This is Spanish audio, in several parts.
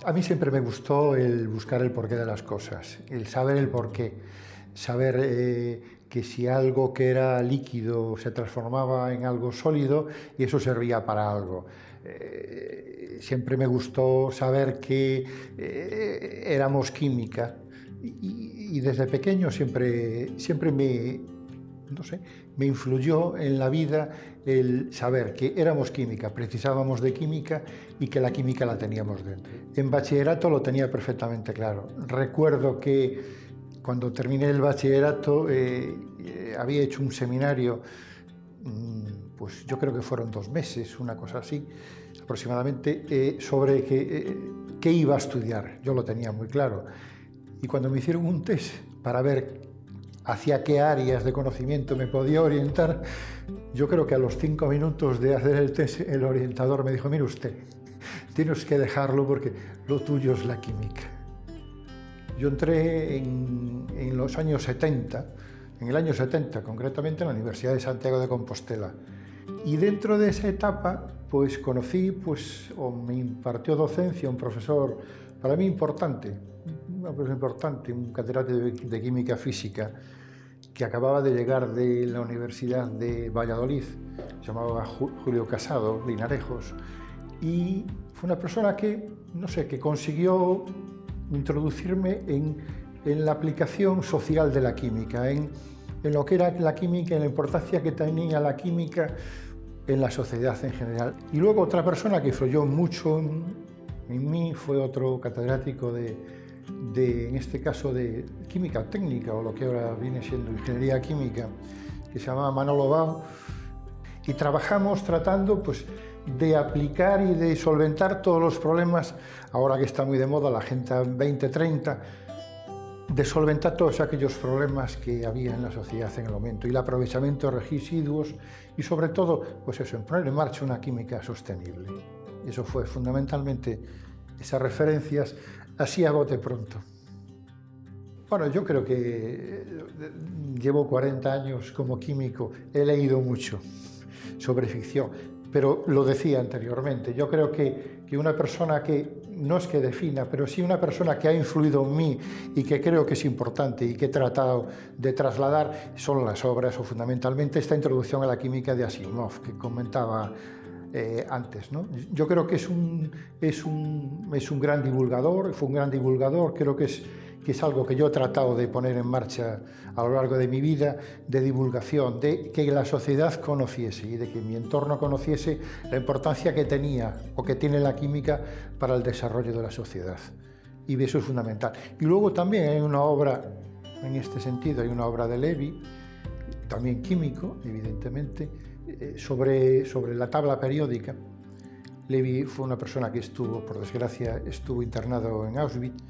A mí siempre me gustó el buscar el porqué de las cosas, el saber el porqué, saber que si algo que era líquido se transformaba en algo sólido y eso servía para algo. Siempre me gustó saber que éramos química y desde pequeño siempre no sé, me influyó en la vida el saber que éramos química, precisábamos de química y que la química la teníamos dentro. En bachillerato lo tenía perfectamente claro. Recuerdo que cuando terminé el bachillerato había hecho un seminario, pues yo creo que fueron 2 meses, una cosa así, aproximadamente, sobre qué iba a estudiar. Yo lo tenía muy claro. Y cuando me hicieron un test para ver hacia qué áreas de conocimiento me podía orientar, yo creo que a los 5 minutos de hacer el test, el orientador me dijo: mire usted, tienes que dejarlo porque lo tuyo es la química. Yo entré en los años 70, en el año 70 concretamente, en la Universidad de Santiago de Compostela. Y dentro de esa etapa, pues conocí, o me impartió docencia un profesor para mí importante, un catedrático de química física, que acababa de llegar de la Universidad de Valladolid, se llamaba Julio Casado Linarejos, y fue una persona que, no sé, que consiguió introducirme en la aplicación social de la química, en lo que era la química, en la importancia que tenía la química en la sociedad en general. Y luego otra persona que influyó mucho en mí fue otro catedrático en este caso de química técnica, o lo que ahora viene siendo ingeniería química, que se llamaba Manolo Bau, y trabajamos tratando de aplicar y de solventar todos los problemas, ahora que está muy de moda la Agenda 2030, de solventar todos aquellos problemas que había en la sociedad en el momento, y el aprovechamiento de residuos, y sobre todo, en poner en marcha una química sostenible. Eso fue fundamentalmente esas referencias, así a bote pronto. Bueno, yo creo que llevo 40 años como químico, he leído mucho sobre ficción, pero lo decía anteriormente, yo creo que una persona que, no es que defina, pero sí una persona que ha influido en mí y que creo que es importante y que he tratado de trasladar, son las obras, o fundamentalmente esta introducción a la química de Asimov, que comentaba antes, ¿no? Yo creo que es un gran divulgador, fue un gran divulgador, creo que es algo que yo he tratado de poner en marcha a lo largo de mi vida, de divulgación, de que la sociedad conociese y de que mi entorno conociese la importancia que tenía o que tiene la química para el desarrollo de la sociedad. Y eso es fundamental. Y luego también hay una obra, en este sentido, hay una obra de Levi, también químico, evidentemente, sobre la tabla periódica. Levi fue una persona que por desgracia, estuvo internado en Auschwitz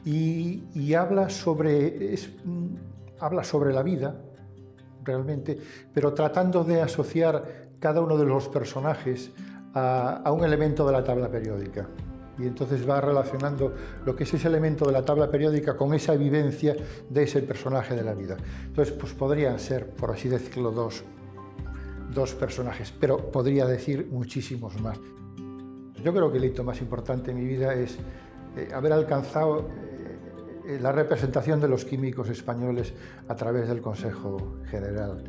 y habla sobre la vida, realmente, pero tratando de asociar cada uno de los personajes a un elemento de la tabla periódica. Y entonces va relacionando lo que es ese elemento de la tabla periódica con esa vivencia de ese personaje de la vida. Entonces, podrían ser, por así decirlo, dos personajes, pero podría decir muchísimos más. Yo creo que el hito más importante en mi vida es haber alcanzado la representación de los químicos españoles a través del Consejo General.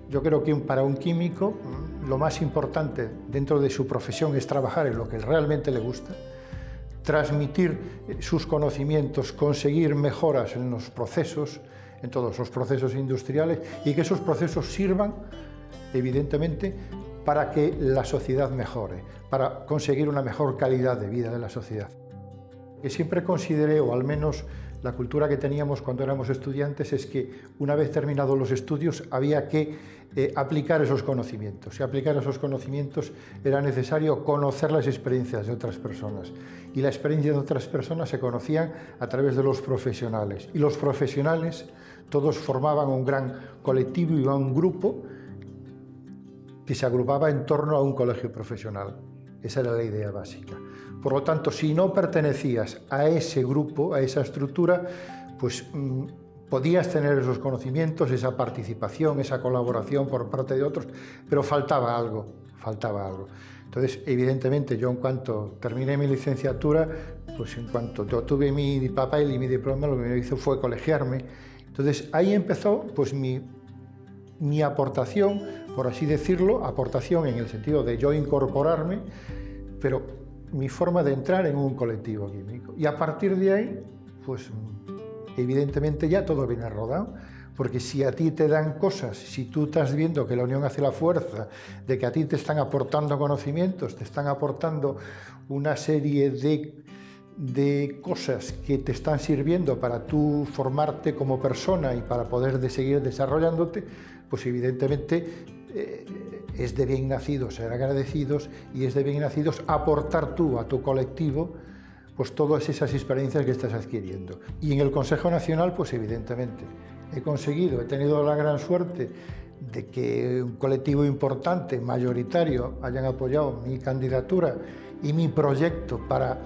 Yo creo que para un químico lo más importante dentro de su profesión es trabajar en lo que realmente le gusta, transmitir sus conocimientos, conseguir mejoras en los procesos, en todos los procesos industriales, y que esos procesos sirvan, evidentemente, para que la sociedad mejore, para conseguir una mejor calidad de vida de la sociedad. Que siempre consideré, o al menos la cultura que teníamos cuando éramos estudiantes, es que una vez terminados los estudios había que aplicar esos conocimientos. Y aplicar esos conocimientos era necesario conocer las experiencias de otras personas. Y la experiencia de otras personas se conocían a través de los profesionales. Y los profesionales todos formaban un gran colectivo y un grupo que se agrupaba en torno a un colegio profesional. Esa era la idea básica. Por lo tanto, si no pertenecías a ese grupo, a esa estructura, podías tener esos conocimientos, esa participación, esa colaboración por parte de otros, pero faltaba algo. Entonces, evidentemente, yo en cuanto terminé mi licenciatura, Pues en cuanto yo tuve mi papel y mi diploma, lo que me hizo fue colegiarme. Entonces ahí empezó pues mi aportación, por así decirlo, aportación en el sentido de yo incorporarme, pero mi forma de entrar en un colectivo químico. Y a partir de ahí, pues evidentemente ya todo viene rodado, porque si a ti te dan cosas, si tú estás viendo que la unión hace la fuerza, de que a ti te están aportando conocimientos, te están aportando una serie de cosas que te están sirviendo para tú formarte como persona y para poder seguir desarrollándote, pues evidentemente es de bien nacidos ser agradecidos y es de bien nacidos aportar tú a tu colectivo pues todas esas experiencias que estás adquiriendo. Y en el Consejo Nacional, pues evidentemente, he tenido la gran suerte de que un colectivo importante, mayoritario, hayan apoyado mi candidatura y mi proyecto para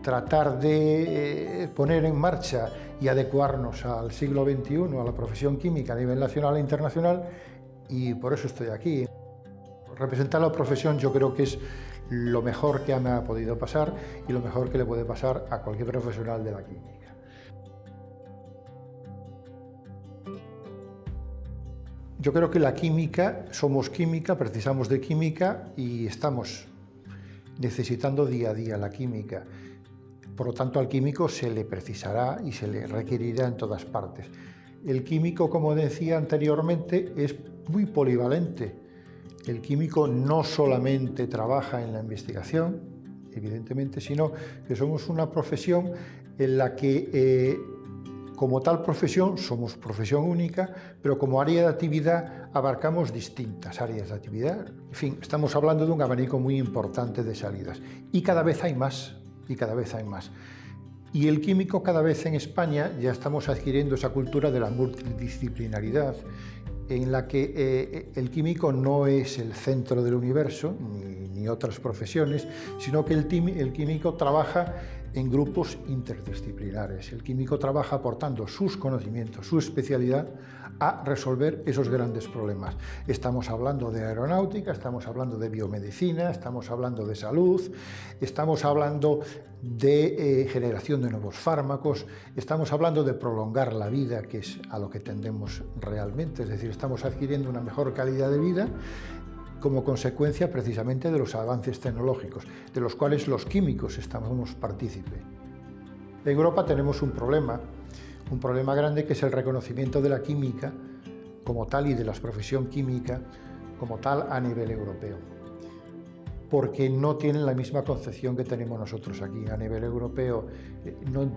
tratar de poner en marcha y adecuarnos al siglo XXI, a la profesión química a nivel nacional e internacional, y por eso estoy aquí. Representar la profesión yo creo que es lo mejor que me ha podido pasar y lo mejor que le puede pasar a cualquier profesional de la química. Yo creo que la química, somos química, precisamos de química y estamos necesitando día a día la química. Por lo tanto, al químico se le precisará y se le requerirá en todas partes. El químico, como decía anteriormente, es muy polivalente. El químico no solamente trabaja en la investigación, evidentemente, sino que somos una profesión en la que, como tal profesión, somos profesión única, pero como área de actividad abarcamos distintas áreas de actividad. En fin, estamos hablando de un abanico muy importante de salidas. Y cada vez hay más, y cada vez hay más. Y el químico cada vez en España ya estamos adquiriendo esa cultura de la multidisciplinaridad, en la que el químico no es el centro del universo, ni otras profesiones, sino que el químico trabaja en grupos interdisciplinares. El químico trabaja aportando sus conocimientos, su especialidad a resolver esos grandes problemas. Estamos hablando de aeronáutica, estamos hablando de biomedicina, estamos hablando de salud, estamos hablando de generación de nuevos fármacos, estamos hablando de prolongar la vida, que es a lo que tendemos realmente, es decir, estamos adquiriendo una mejor calidad de vida como consecuencia precisamente de los avances tecnológicos, de los cuales los químicos estamos partícipes. En Europa tenemos un problema grande, que es el reconocimiento de la química como tal y de la profesión química como tal a nivel europeo, porque no tienen la misma concepción que tenemos nosotros aquí. A nivel europeo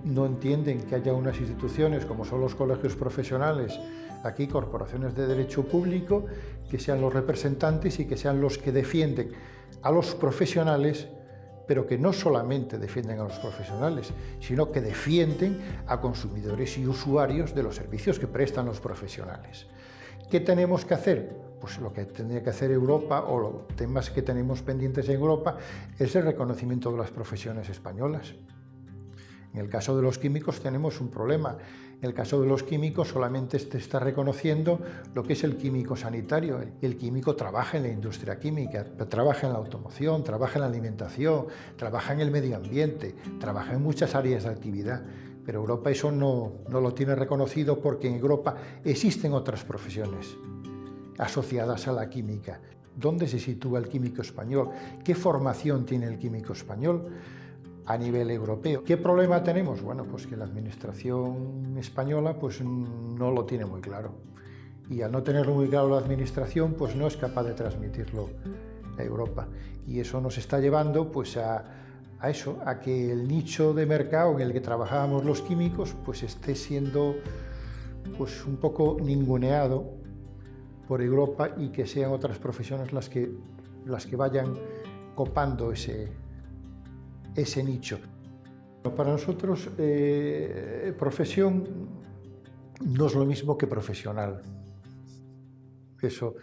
no entienden que haya unas instituciones como son los colegios profesionales, aquí corporaciones de derecho público, que sean los representantes y que sean los que defienden a los profesionales, pero que no solamente defienden a los profesionales, sino que defienden a consumidores y usuarios de los servicios que prestan los profesionales. ¿Qué tenemos que hacer? Pues lo que tendría que hacer Europa, o los temas que tenemos pendientes en Europa, es el reconocimiento de las profesiones españolas. En el caso de los químicos tenemos un problema. En el caso de los químicos solamente se está reconociendo lo que es el químico sanitario. El químico trabaja en la industria química, trabaja en la automoción, trabaja en la alimentación, trabaja en el medio ambiente, trabaja en muchas áreas de actividad. Pero Europa eso no lo tiene reconocido, porque en Europa existen otras profesiones asociadas a la química. ¿Dónde se sitúa el químico español? ¿Qué formación tiene el químico español a nivel europeo? ¿Qué problema tenemos? Bueno, pues que la administración española pues no lo tiene muy claro. Y al no tenerlo muy claro la administración, pues no es capaz de transmitirlo a Europa. Y eso nos está llevando pues a que el nicho de mercado en el que trabajábamos los químicos pues esté siendo pues un poco ninguneado por Europa, y que sean otras profesiones las que vayan copando ese nicho. Para nosotros, profesión no es lo mismo que profesional. Eso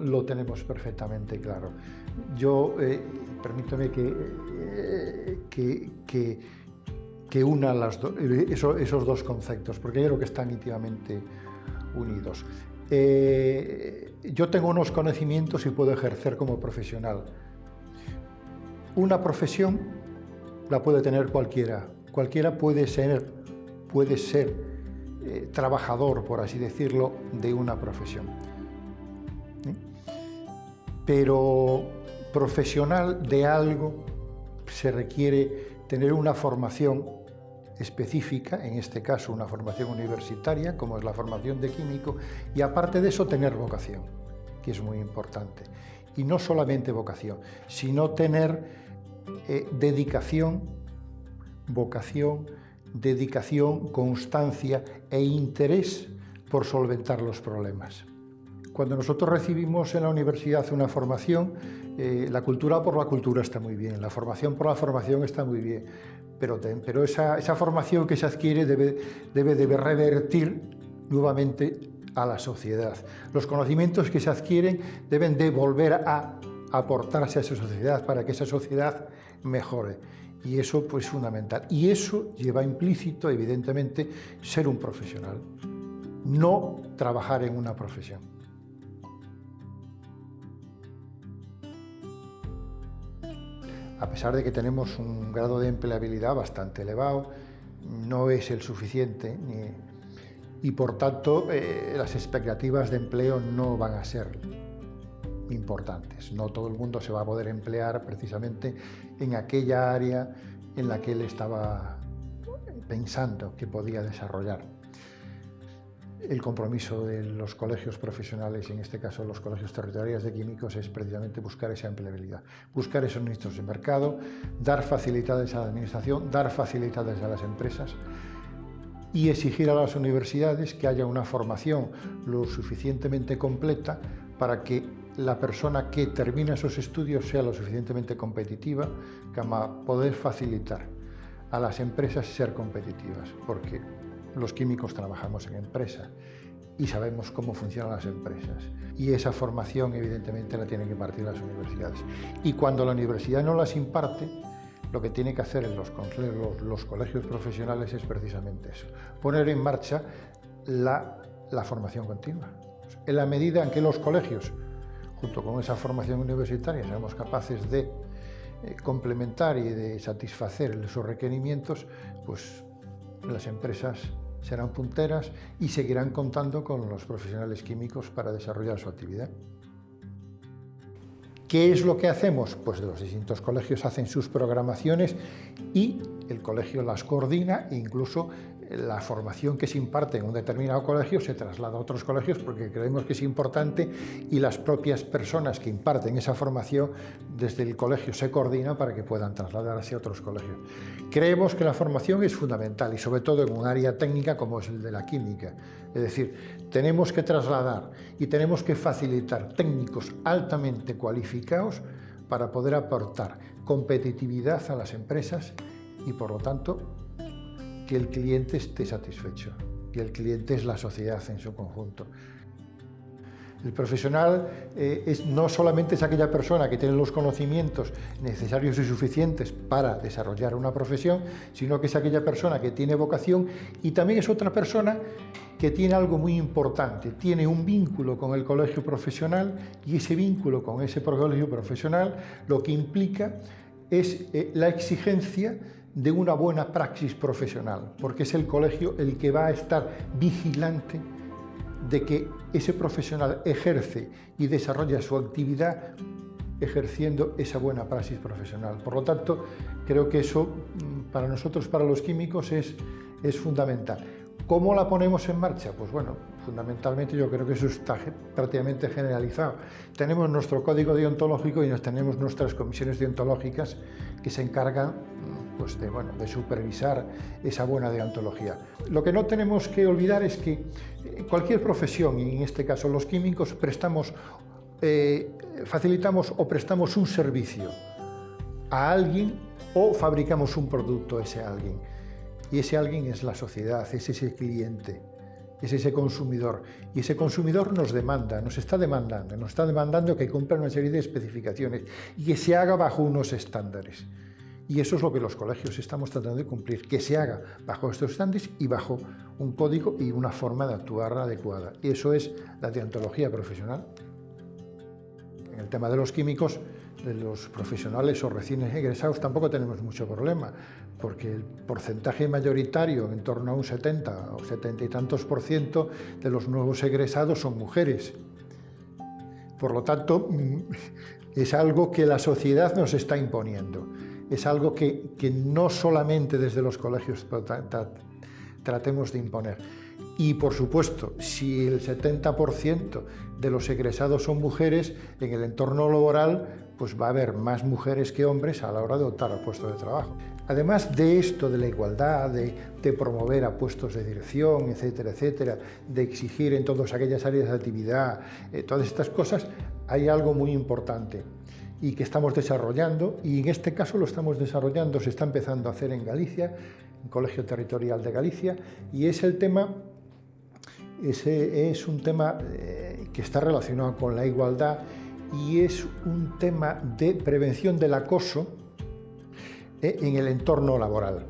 lo tenemos perfectamente claro. Yo, permítame que una esos dos conceptos, porque yo creo que están íntimamente unidos. Yo tengo unos conocimientos y puedo ejercer como profesional. Una profesión la puede tener cualquiera. Cualquiera puede ser trabajador, por así decirlo, de una profesión. Pero profesional de algo se requiere tener una formación específica, en este caso una formación universitaria, como es la formación de químico, y aparte de eso tener vocación, que es muy importante. Y no solamente vocación, sino tener dedicación, vocación, dedicación, constancia e interés por solventar los problemas. Cuando nosotros recibimos en la universidad una formación, la cultura por la cultura está muy bien, la formación por la formación está muy bien, pero esa formación que se adquiere debe revertir nuevamente a la sociedad. Los conocimientos que se adquieren deben de volver a aportarse a esa sociedad para que esa sociedad mejore. Y eso pues, es fundamental. Y eso lleva implícito, evidentemente, ser un profesional, no trabajar en una profesión. A pesar de que tenemos un grado de empleabilidad bastante elevado, no es el suficiente y por tanto las expectativas de empleo no van a ser importantes. No todo el mundo se va a poder emplear precisamente en aquella área en la que él estaba pensando que podía desarrollar. El compromiso de los colegios profesionales, en este caso los colegios territoriales de químicos, es precisamente buscar esa empleabilidad, buscar esos nichos de mercado, dar facilidades a la administración, dar facilidades a las empresas y exigir a las universidades que haya una formación lo suficientemente completa para que la persona que termina esos estudios sea lo suficientemente competitiva para poder facilitar a las empresas ser competitivas, porque los químicos trabajamos en empresas y sabemos cómo funcionan las empresas. Y esa formación, evidentemente, la tienen que impartir las universidades. Y cuando la universidad no las imparte, lo que tiene que hacer en los colegios profesionales es precisamente eso, poner en marcha la formación continua. En la medida en que los colegios, junto con esa formación universitaria, seamos capaces de complementar y de satisfacer esos requerimientos, pues las empresas serán punteras y seguirán contando con los profesionales químicos para desarrollar su actividad. ¿Qué es lo que hacemos? Pues los distintos colegios hacen sus programaciones y el colegio las coordina e incluso la formación que se imparte en un determinado colegio se traslada a otros colegios porque creemos que es importante y las propias personas que imparten esa formación desde el colegio se coordinan para que puedan trasladarse a otros colegios. Creemos que la formación es fundamental y sobre todo en un área técnica como es el de la química. Es decir, tenemos que trasladar y tenemos que facilitar técnicos altamente cualificados para poder aportar competitividad a las empresas y por lo tanto que el cliente esté satisfecho, y el cliente es la sociedad en su conjunto. El profesional no solamente es aquella persona que tiene los conocimientos necesarios y suficientes para desarrollar una profesión, sino que es aquella persona que tiene vocación y también es otra persona que tiene algo muy importante, tiene un vínculo con el colegio profesional y ese vínculo con ese colegio profesional lo que implica es la exigencia de una buena praxis profesional, porque es el colegio el que va a estar vigilante de que ese profesional ejerce y desarrolla su actividad ejerciendo esa buena praxis profesional. Por lo tanto, creo que eso para nosotros, para los químicos, es fundamental. ¿Cómo la ponemos en marcha? Pues bueno, fundamentalmente yo creo que eso está prácticamente generalizado. Tenemos nuestro código deontológico y tenemos nuestras comisiones deontológicas que se encargan pues de supervisar esa buena deontología. Lo que no tenemos que olvidar es que cualquier profesión, y en este caso los químicos, facilitamos o prestamos un servicio a alguien o fabricamos un producto a ese alguien. Y ese alguien es la sociedad, es ese cliente, es ese consumidor. Y ese consumidor nos demanda, nos está demandando que cumpla una serie de especificaciones y que se haga bajo unos estándares. Y eso es lo que los colegios estamos tratando de cumplir, que se haga bajo estos estándares y bajo un código y una forma de actuar adecuada. Y eso es la deontología profesional. En el tema de los químicos, de los profesionales o recién egresados, tampoco tenemos mucho problema, porque el porcentaje mayoritario, en torno a un 70 o 70 y tantos % de los nuevos egresados son mujeres. Por lo tanto, es algo que la sociedad nos está imponiendo. Es algo que no solamente desde los colegios tratemos de imponer. Y, por supuesto, si el 70% de los egresados son mujeres, en el entorno laboral pues va a haber más mujeres que hombres a la hora de optar a puestos de trabajo. Además de esto, de la igualdad, de promover a puestos de dirección, etcétera, etcétera, de exigir en todas aquellas áreas de actividad, todas estas cosas, hay algo muy importante y que estamos desarrollando, y en este caso lo estamos desarrollando, se está empezando a hacer en Galicia, en Colegio Territorial de Galicia, y es el tema, es un tema que está relacionado con la igualdad y es un tema de prevención del acoso en el entorno laboral.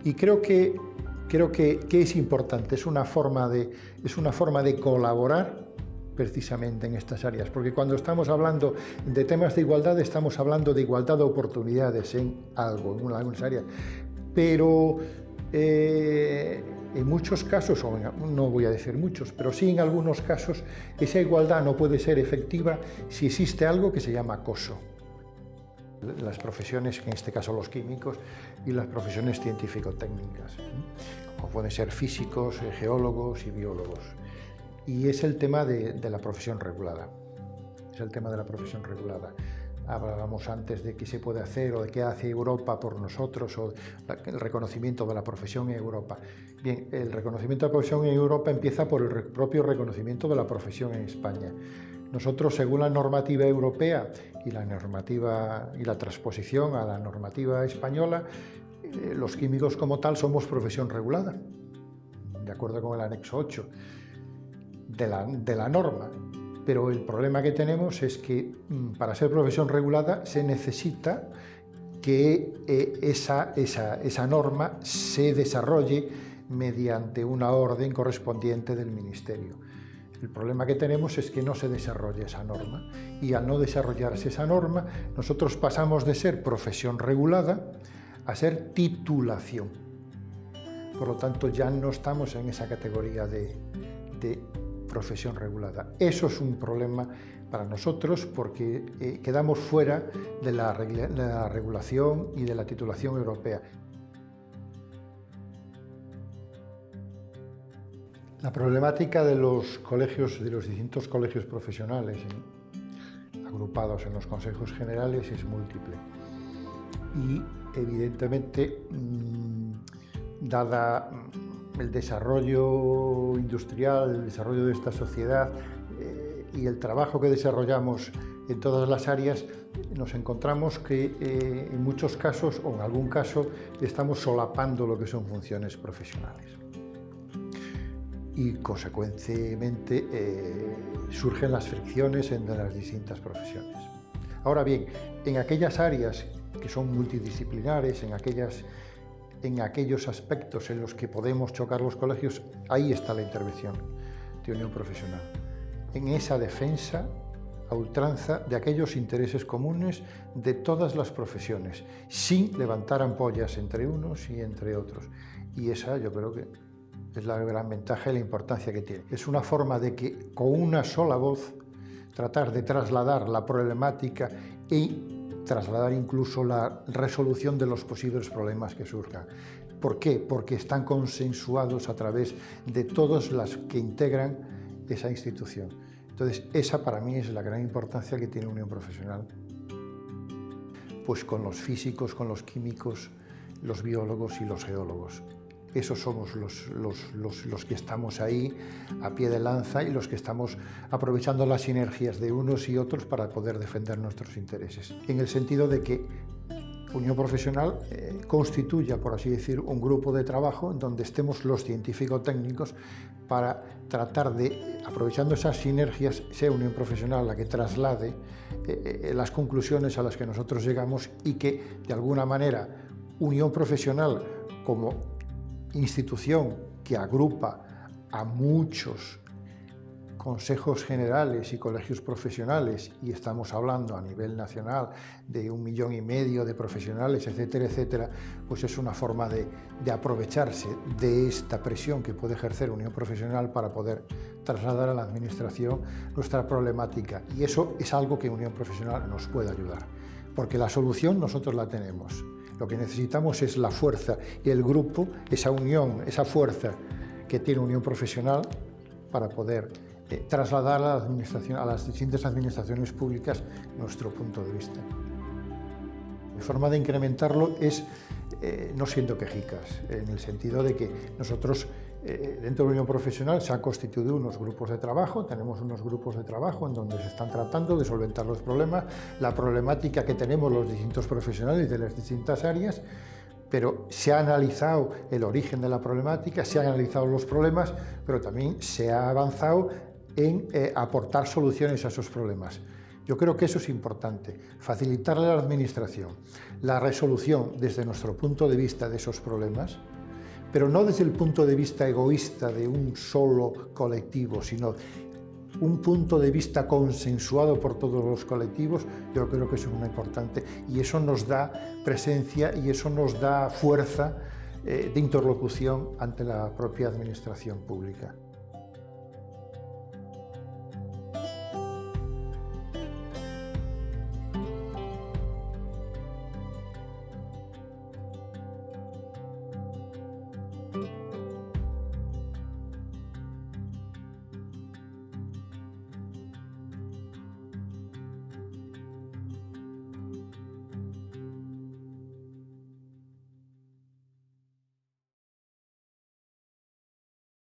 Y creo que es importante, es una forma de colaborar precisamente en estas áreas, porque cuando estamos hablando de temas de igualdad, estamos hablando de igualdad de oportunidades en algo, en algunas áreas, pero en muchos casos, o no voy a decir muchos, pero sí en algunos casos, esa igualdad no puede ser efectiva si existe algo que se llama acoso. Las profesiones, en este caso los químicos, y las profesiones científico-técnicas, como pueden ser físicos, geólogos y biólogos. Y es el tema de la profesión regulada. Es el tema de la profesión regulada. Hablábamos antes de qué se puede hacer o de qué hace Europa por nosotros, o el reconocimiento de la profesión en Europa. Bien, el reconocimiento de la profesión en Europa empieza por el propio reconocimiento de la profesión en España. Nosotros, según la normativa europea y la transposición a la normativa española, los químicos como tal somos profesión regulada, de acuerdo con el anexo 8 de la norma. Pero el problema que tenemos es que para ser profesión regulada se necesita que esa norma se desarrolle mediante una orden correspondiente del Ministerio. El problema que tenemos es que no se desarrolla esa norma, y al no desarrollarse esa norma, nosotros pasamos de ser profesión regulada a ser titulación. Por lo tanto, ya no estamos en esa categoría de profesión regulada. Eso es un problema para nosotros porque quedamos fuera de la regulación y de la titulación europea. La problemática de los colegios, de los distintos colegios profesionales agrupados en los consejos generales es múltiple. Y evidentemente, dada el desarrollo industrial, el desarrollo de esta sociedad y el trabajo que desarrollamos en todas las áreas, nos encontramos que en muchos casos, o en algún caso, estamos solapando lo que son funciones profesionales. Y consecuentemente surgen las fricciones entre las distintas profesiones. Ahora bien, en aquellas áreas que son multidisciplinares, en aquellos aspectos en los que podemos chocar los colegios, ahí está la intervención de Unión Profesional, en esa defensa a ultranza de aquellos intereses comunes de todas las profesiones, sin levantar ampollas entre unos y entre otros. Y esa, yo creo que es la gran ventaja y la importancia que tiene. Es una forma de que con una sola voz tratar de trasladar la problemática y trasladar incluso la resolución de los posibles problemas que surjan. ¿Por qué? Porque están consensuados a través de todos los que integran esa institución. Entonces, esa para mí es la gran importancia que tiene Unión Profesional. Pues con los físicos, con los químicos, los biólogos y los geólogos. Esos somos los que estamos ahí a pie de lanza y los que estamos aprovechando las sinergias de unos y otros para poder defender nuestros intereses. En el sentido de que Unión Profesional constituya, por así decir, un grupo de trabajo en donde estemos los científico-técnicos para tratar de, aprovechando esas sinergias, sea Unión Profesional la que traslade las conclusiones a las que nosotros llegamos y que, de alguna manera, Unión Profesional como institución que agrupa a muchos consejos generales y colegios profesionales, y estamos hablando a nivel nacional de 1,5 millones de profesionales, etcétera, etcétera, pues es una forma de aprovecharse de esta presión que puede ejercer Unión Profesional para poder trasladar a la Administración nuestra problemática. Y eso es algo que Unión Profesional nos puede ayudar, porque la solución nosotros la tenemos. Lo que necesitamos es la fuerza y el grupo, esa unión, esa fuerza que tiene Unión Profesional para poder trasladar a la administración, a las distintas administraciones públicas nuestro punto de vista. La forma de incrementarlo es no siendo quejicas, en el sentido de que nosotros dentro de la Unión Profesional se han constituido unos grupos de trabajo, tenemos unos grupos de trabajo en donde se están tratando de solventar los problemas, la problemática que tenemos los distintos profesionales de las distintas áreas, pero se ha analizado el origen de la problemática, se han analizado los problemas, pero también se ha avanzado en aportar soluciones a esos problemas. Yo creo que eso es importante, facilitarle a la Administración la resolución desde nuestro punto de vista de esos problemas, pero no desde el punto de vista egoísta de un solo colectivo, sino un punto de vista consensuado por todos los colectivos. Yo creo que eso es muy importante y eso nos da presencia y eso nos da fuerza de interlocución ante la propia Administración pública.